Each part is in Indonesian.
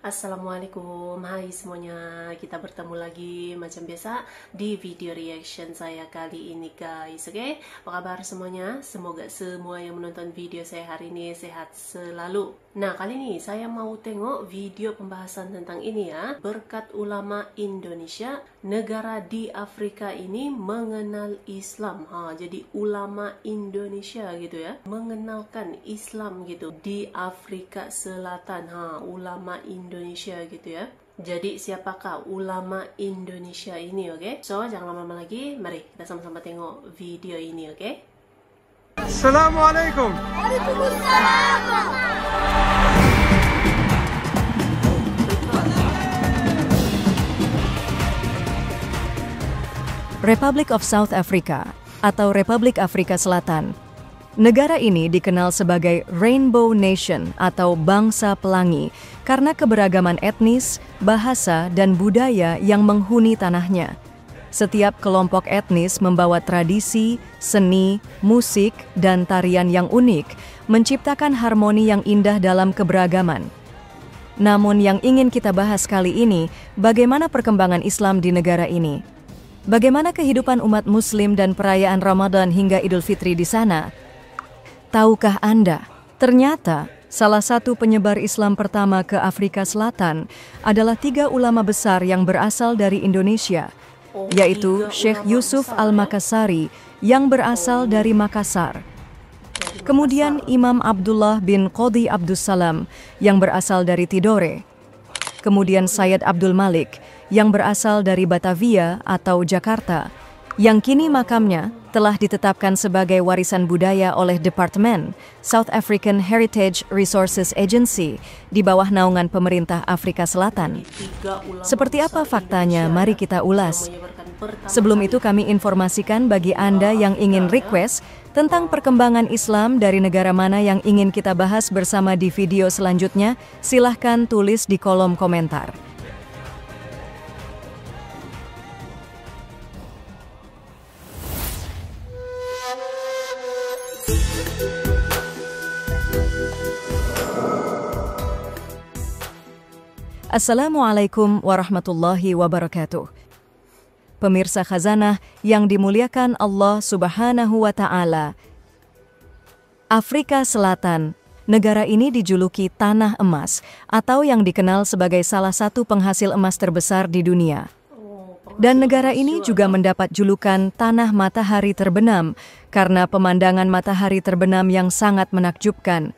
Assalamualaikum, hai semuanya. Kita bertemu lagi macam biasa di video reaction saya kali ini guys. Oke, apa kabar semuanya? Semoga semua yang menonton video saya hari ini sehat selalu. Nah, kali ini saya mau tengok video pembahasan tentang ini ya. Berkat ulama Indonesia, negara di Afrika ini mengenal Islam. Jadi ulama Indonesia gitu ya, mengenalkan Islam gitu di Afrika Selatan. Ulama Indonesia gitu ya. Jadi siapakah ulama Indonesia ini, oke? So, jangan lama-lama lagi. Mari kita sama-sama tengok video ini, oke? Assalamualaikum. Republic of South Africa atau Republik Afrika Selatan. Negara ini dikenal sebagai Rainbow Nation atau bangsa pelangi karena keberagaman etnis, bahasa, dan budaya yang menghuni tanahnya. Setiap kelompok etnis membawa tradisi, seni, musik, dan tarian yang unik, menciptakan harmoni yang indah dalam keberagaman. Namun yang ingin kita bahas kali ini, bagaimana perkembangan Islam di negara ini? Bagaimana kehidupan umat Muslim dan perayaan Ramadan hingga Idul Fitri di sana? Tahukah Anda, ternyata salah satu penyebar Islam pertama ke Afrika Selatan adalah 3 ulama besar yang berasal dari Indonesia, yaitu Syekh Yusuf Al-Makassari yang berasal dari Makassar. Kemudian Imam Abdullah bin Qodhi Abdussalam yang berasal dari Tidore. Kemudian Sayyid Abdul Malik yang berasal dari Batavia atau Jakarta, yang kini makamnya telah ditetapkan sebagai warisan budaya oleh Departemen South African Heritage Resources Agency di bawah naungan pemerintah Afrika Selatan. Seperti apa faktanya? Mari kita ulas. Sebelum itu kami informasikan bagi Anda yang ingin request tentang perkembangan Islam dari negara mana yang ingin kita bahas bersama di video selanjutnya, silahkan tulis di kolom komentar. Assalamualaikum warahmatullahi wabarakatuh. Pemirsa Khazanah yang dimuliakan Allah Subhanahu wa Ta'ala. Afrika Selatan, negara ini dijuluki Tanah Emas atau yang dikenal sebagai salah satu penghasil emas terbesar di dunia. Dan negara ini juga mendapat julukan Tanah Matahari Terbenam karena pemandangan matahari terbenam yang sangat menakjubkan.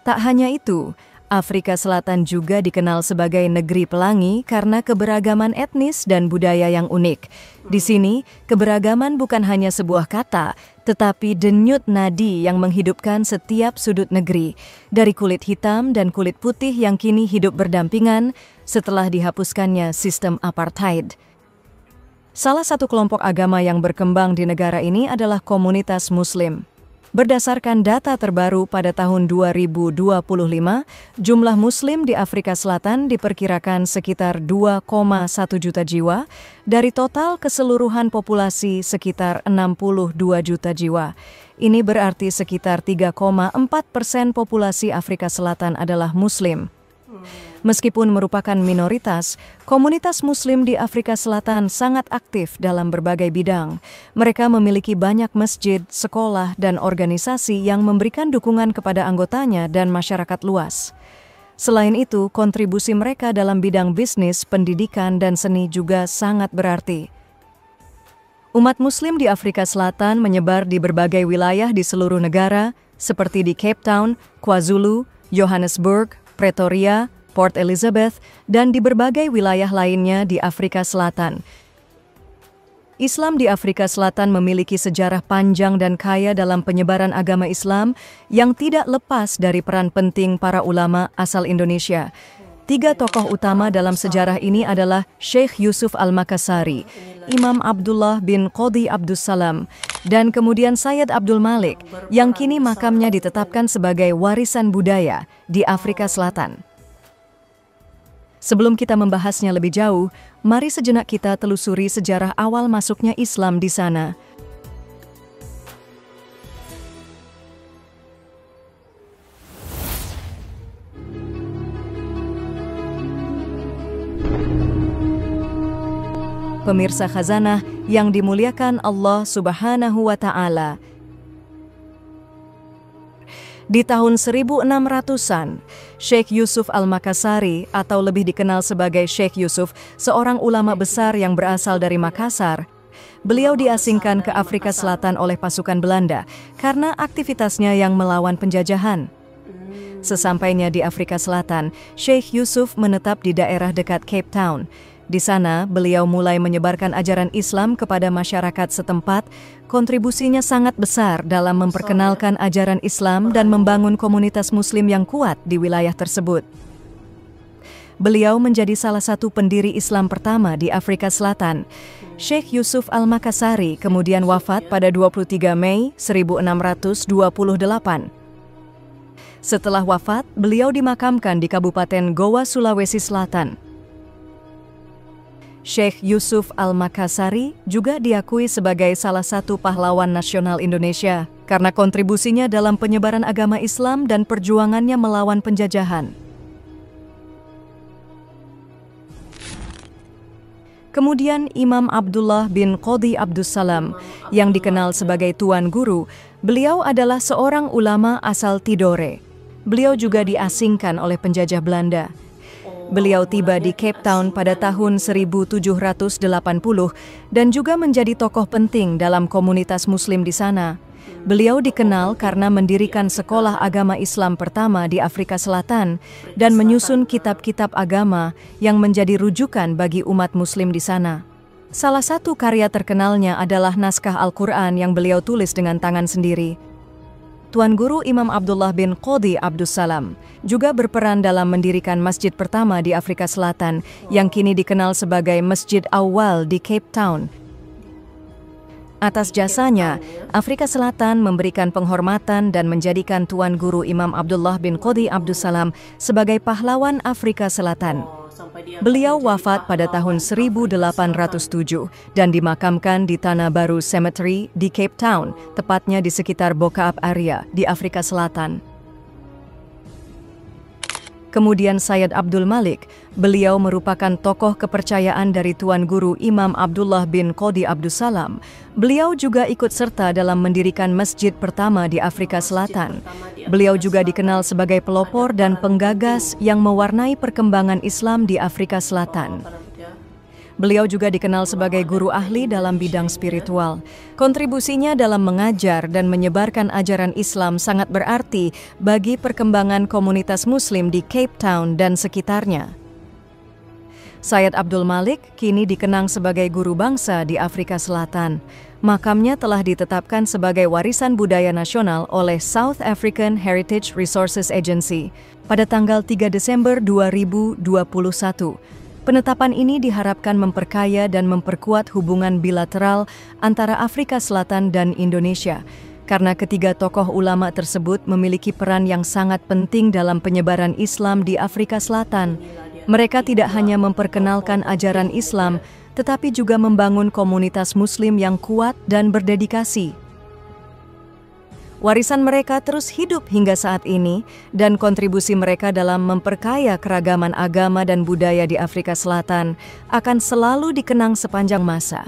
Tak hanya itu, Afrika Selatan juga dikenal sebagai negeri pelangi karena keberagaman etnis dan budaya yang unik. Di sini, keberagaman bukan hanya sebuah kata, tetapi denyut nadi yang menghidupkan setiap sudut negeri, dari kulit hitam dan kulit putih yang kini hidup berdampingan setelah dihapuskannya sistem apartheid. Salah satu kelompok agama yang berkembang di negara ini adalah komunitas Muslim. Berdasarkan data terbaru pada tahun 2025, jumlah Muslim di Afrika Selatan diperkirakan sekitar 2,1 juta jiwa dari total keseluruhan populasi sekitar 62 juta jiwa. Ini berarti sekitar 3,4% populasi Afrika Selatan adalah Muslim. Meskipun merupakan minoritas, komunitas Muslim di Afrika Selatan sangat aktif dalam berbagai bidang. Mereka memiliki banyak masjid, sekolah, dan organisasi yang memberikan dukungan kepada anggotanya dan masyarakat luas. Selain itu, kontribusi mereka dalam bidang bisnis, pendidikan, dan seni juga sangat berarti. Umat Muslim di Afrika Selatan menyebar di berbagai wilayah di seluruh negara, seperti di Cape Town, KwaZulu, Johannesburg, Pretoria, Port Elizabeth, dan di berbagai wilayah lainnya di Afrika Selatan. Islam di Afrika Selatan memiliki sejarah panjang dan kaya dalam penyebaran agama Islam yang tidak lepas dari peran penting para ulama asal Indonesia. 3 tokoh utama dalam sejarah ini adalah Syekh Yusuf Al-Makassari, Imam Abdullah bin Qodhi Abdussalam, dan kemudian Sayyid Abdul Malik, yang kini makamnya ditetapkan sebagai warisan budaya di Afrika Selatan. Sebelum kita membahasnya lebih jauh, mari sejenak kita telusuri sejarah awal masuknya Islam di sana. Pemirsa Khazanah yang dimuliakan Allah Subhanahu wa Ta'ala, di tahun 1600-an, Syekh Yusuf Al-Makassari atau lebih dikenal sebagai Syekh Yusuf, seorang ulama besar yang berasal dari Makassar, beliau diasingkan ke Afrika Selatan oleh pasukan Belanda karena aktivitasnya yang melawan penjajahan. Sesampainya di Afrika Selatan, Syekh Yusuf menetap di daerah dekat Cape Town. Di sana, beliau mulai menyebarkan ajaran Islam kepada masyarakat setempat. Kontribusinya sangat besar dalam memperkenalkan ajaran Islam dan membangun komunitas Muslim yang kuat di wilayah tersebut. Beliau menjadi salah satu pendiri Islam pertama di Afrika Selatan. Syekh Yusuf Al-Makassari kemudian wafat pada 23 Mei 1628. Setelah wafat, beliau dimakamkan di Kabupaten Goa, Sulawesi Selatan. Syekh Yusuf Al-Makassari juga diakui sebagai salah satu pahlawan nasional Indonesia karena kontribusinya dalam penyebaran agama Islam dan perjuangannya melawan penjajahan. Kemudian Imam Abdullah bin Qodhi Abdussalam yang dikenal sebagai Tuan Guru, beliau adalah seorang ulama asal Tidore. Beliau juga diasingkan oleh penjajah Belanda. Beliau tiba di Cape Town pada tahun 1780 dan juga menjadi tokoh penting dalam komunitas Muslim di sana. Beliau dikenal karena mendirikan sekolah agama Islam pertama di Afrika Selatan dan menyusun kitab-kitab agama yang menjadi rujukan bagi umat Muslim di sana. Salah satu karya terkenalnya adalah naskah Al-Quran yang beliau tulis dengan tangan sendiri. Tuan Guru Imam Abdullah bin Qodhi Abdussalam juga berperan dalam mendirikan masjid pertama di Afrika Selatan yang kini dikenal sebagai Masjid Awal di Cape Town. Atas jasanya, Afrika Selatan memberikan penghormatan dan menjadikan Tuan Guru Imam Abdullah bin Qodhi Abdussalam sebagai pahlawan Afrika Selatan. Beliau wafat pada tahun 1807 dan dimakamkan di Tanah Baru Cemetery di Cape Town, tepatnya di sekitar Bokaap area di Afrika Selatan. Kemudian Sayyid Abdul Malik, beliau merupakan tokoh kepercayaan dari Tuan Guru Imam Abdullah bin Qodhi Abdussalam. Beliau juga ikut serta dalam mendirikan masjid pertama di Afrika Selatan. Beliau juga dikenal sebagai pelopor dan penggagas yang mewarnai perkembangan Islam di Afrika Selatan. Beliau juga dikenal sebagai guru ahli dalam bidang spiritual. Kontribusinya dalam mengajar dan menyebarkan ajaran Islam sangat berarti bagi perkembangan komunitas Muslim di Cape Town dan sekitarnya. Sayyid Abdul Malik kini dikenang sebagai guru bangsa di Afrika Selatan. Makamnya telah ditetapkan sebagai warisan budaya nasional oleh South African Heritage Resources Agency pada tanggal 3 Desember 2021. Penetapan ini diharapkan memperkaya dan memperkuat hubungan bilateral antara Afrika Selatan dan Indonesia, karena ketiga tokoh ulama tersebut memiliki peran yang sangat penting dalam penyebaran Islam di Afrika Selatan. Mereka tidak hanya memperkenalkan ajaran Islam, tetapi juga membangun komunitas Muslim yang kuat dan berdedikasi. Warisan mereka terus hidup hingga saat ini, dan kontribusi mereka dalam memperkaya keragaman agama dan budaya di Afrika Selatan akan selalu dikenang sepanjang masa.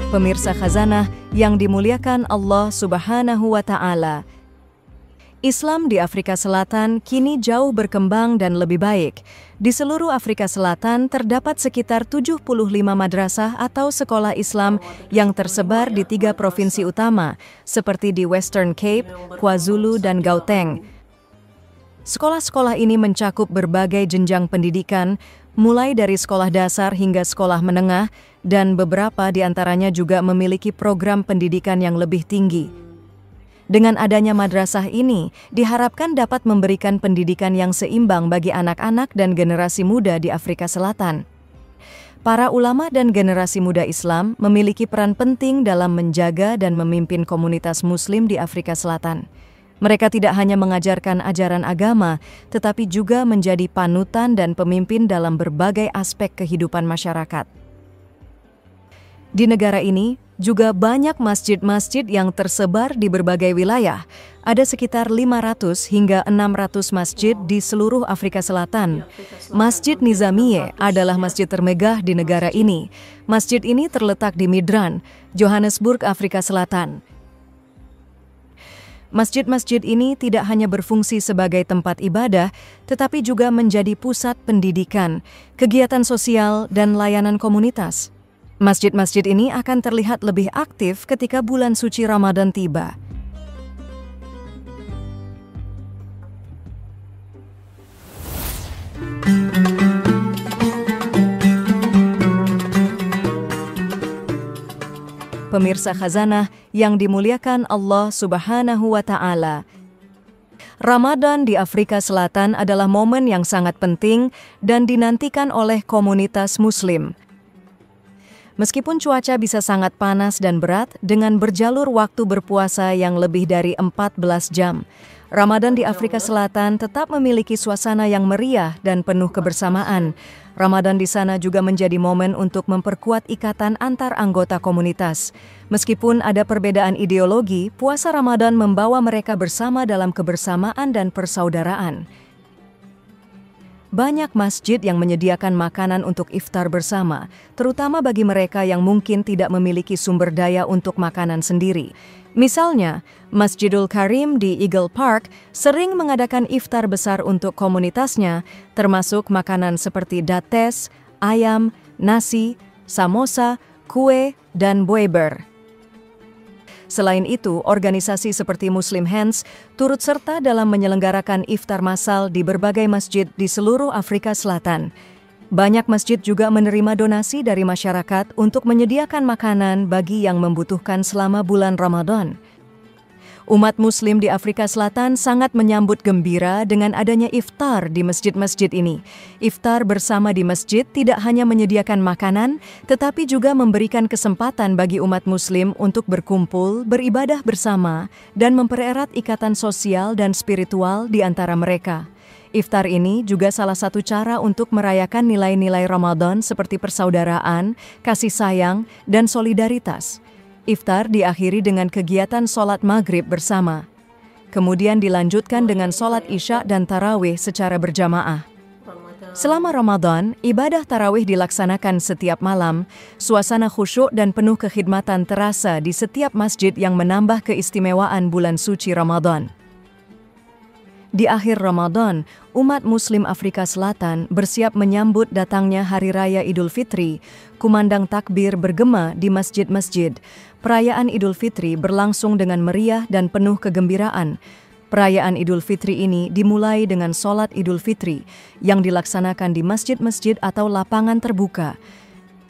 Pemirsa Khazanah yang dimuliakan Allah Subhanahu wa Ta'ala, Islam di Afrika Selatan kini jauh berkembang dan lebih baik. Di seluruh Afrika Selatan terdapat sekitar 75 madrasah atau sekolah Islam yang tersebar di 3 provinsi utama, seperti di Western Cape, KwaZulu, dan Gauteng. Sekolah-sekolah ini mencakup berbagai jenjang pendidikan, mulai dari sekolah dasar hingga sekolah menengah, dan beberapa di antaranya juga memiliki program pendidikan yang lebih tinggi. Dengan adanya madrasah ini, diharapkan dapat memberikan pendidikan yang seimbang bagi anak-anak dan generasi muda di Afrika Selatan. Para ulama dan generasi muda Islam memiliki peran penting dalam menjaga dan memimpin komunitas Muslim di Afrika Selatan. Mereka tidak hanya mengajarkan ajaran agama, tetapi juga menjadi panutan dan pemimpin dalam berbagai aspek kehidupan masyarakat. Di negara ini, juga banyak masjid-masjid yang tersebar di berbagai wilayah. Ada sekitar 500 hingga 600 masjid di seluruh Afrika Selatan. Masjid Nizamiye adalah masjid termegah di negara ini. Masjid ini terletak di Midrand, Johannesburg, Afrika Selatan. Masjid-masjid ini tidak hanya berfungsi sebagai tempat ibadah, tetapi juga menjadi pusat pendidikan, kegiatan sosial, dan layanan komunitas. Masjid-masjid ini akan terlihat lebih aktif ketika bulan suci Ramadan tiba. Pemirsa Khazanah yang dimuliakan Allah Subhanahu wa Ta'ala. Ramadan di Afrika Selatan adalah momen yang sangat penting dan dinantikan oleh komunitas Muslim. Meskipun cuaca bisa sangat panas dan berat dengan berjalur waktu berpuasa yang lebih dari 14 jam, Ramadan di Afrika Selatan tetap memiliki suasana yang meriah dan penuh kebersamaan. Ramadan di sana juga menjadi momen untuk memperkuat ikatan antar anggota komunitas. Meskipun ada perbedaan ideologi, puasa Ramadan membawa mereka bersama dalam kebersamaan dan persaudaraan. Banyak masjid yang menyediakan makanan untuk iftar bersama, terutama bagi mereka yang mungkin tidak memiliki sumber daya untuk makanan sendiri. Misalnya, Masjidul Karim di Eagle Park sering mengadakan iftar besar untuk komunitasnya, termasuk makanan seperti dates, ayam, nasi, samosa, kue, dan boeber. Selain itu, organisasi seperti Muslim Hands turut serta dalam menyelenggarakan iftar massal di berbagai masjid di seluruh Afrika Selatan. Banyak masjid juga menerima donasi dari masyarakat untuk menyediakan makanan bagi yang membutuhkan selama bulan Ramadan. Umat Muslim di Afrika Selatan sangat menyambut gembira dengan adanya iftar di masjid-masjid ini. Iftar bersama di masjid tidak hanya menyediakan makanan, tetapi juga memberikan kesempatan bagi umat Muslim untuk berkumpul, beribadah bersama, dan mempererat ikatan sosial dan spiritual di antara mereka. Iftar ini juga salah satu cara untuk merayakan nilai-nilai Ramadan seperti persaudaraan, kasih sayang, dan solidaritas. Iftar diakhiri dengan kegiatan sholat maghrib bersama. Kemudian dilanjutkan dengan sholat isya dan tarawih secara berjamaah. Selama Ramadan, ibadah tarawih dilaksanakan setiap malam. Suasana khusyuk dan penuh kekhidmatan terasa di setiap masjid yang menambah keistimewaan bulan suci Ramadan. Di akhir Ramadan, umat Muslim Afrika Selatan bersiap menyambut datangnya Hari Raya Idul Fitri. Kumandang takbir bergema di masjid-masjid. Perayaan Idul Fitri berlangsung dengan meriah dan penuh kegembiraan. Perayaan Idul Fitri ini dimulai dengan sholat Idul Fitri yang dilaksanakan di masjid-masjid atau lapangan terbuka.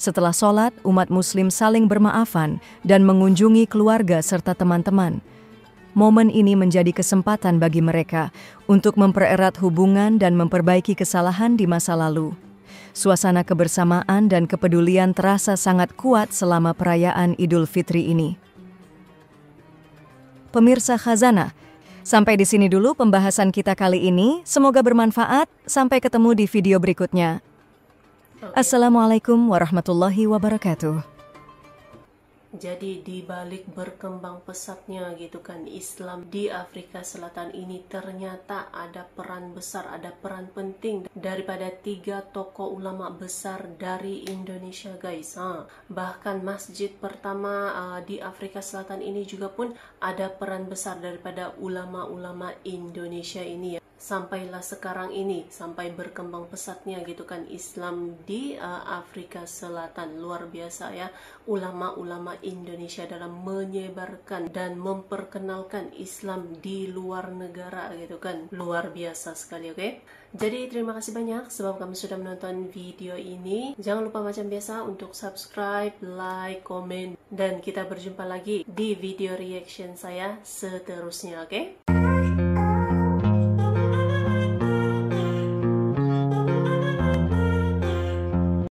Setelah sholat, umat Muslim saling bermaafan dan mengunjungi keluarga serta teman-teman. Momen ini menjadi kesempatan bagi mereka untuk mempererat hubungan dan memperbaiki kesalahan di masa lalu. Suasana kebersamaan dan kepedulian terasa sangat kuat selama perayaan Idul Fitri ini. Pemirsa Khazanah, sampai di sini dulu pembahasan kita kali ini. Semoga bermanfaat. Sampai ketemu di video berikutnya. Assalamualaikum warahmatullahi wabarakatuh. Jadi di balik berkembang pesatnya gitu kan Islam di Afrika Selatan ini ternyata ada peran besar, ada peran penting daripada 3 tokoh ulama besar dari Indonesia guys. Bahkan masjid pertama di Afrika Selatan ini juga pun ada peran besar daripada ulama-ulama Indonesia ini ya. Sampailah sekarang ini, sampai berkembang pesatnya gitu kan Islam di Afrika Selatan. Luar biasa ya, ulama-ulama Indonesia dalam menyebarkan dan memperkenalkan Islam di luar negara gitu kan. Luar biasa sekali, oke? Jadi terima kasih banyak sebab kamu sudah menonton video ini. Jangan lupa macam biasa untuk subscribe, like, komen, dan kita berjumpa lagi di video reaction saya seterusnya, oke?